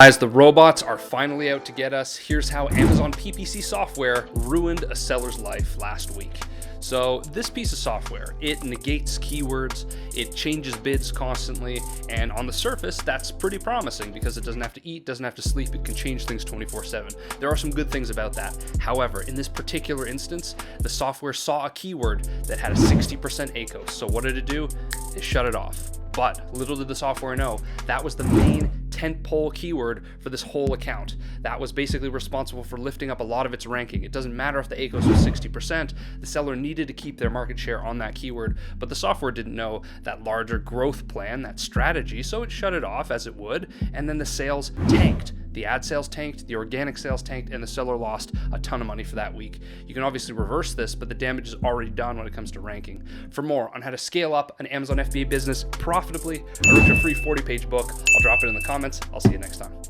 Guys, the robots are finally out to get us. Here's how Amazon PPC software ruined a seller's life last week. So this piece of software, it negates keywords, it changes bids constantly, and on the surface, that's pretty promising because it doesn't have to eat, doesn't have to sleep, it can change things 24/7. There are some good things about that. However, in this particular instance, the software saw a keyword that had a 60% ACOS. So what did it do? It shut it off. But little did the software know, that was the main tentpole keyword for this whole account. That was basically responsible for lifting up a lot of its ranking. It doesn't matter if the ACOS was 60%, the seller needed to keep their market share on that keyword, but the software didn't know that larger growth plan, that strategy, so it shut it off as it would, and then the sales tanked. The ad sales tanked, the organic sales tanked, and the seller lost a ton of money for that week. You can obviously reverse this, but the damage is already done when it comes to ranking. For more on how to scale up an Amazon FBA business profitably, I wrote a free 40-page book. I'll drop it in the comments. I'll see you next time.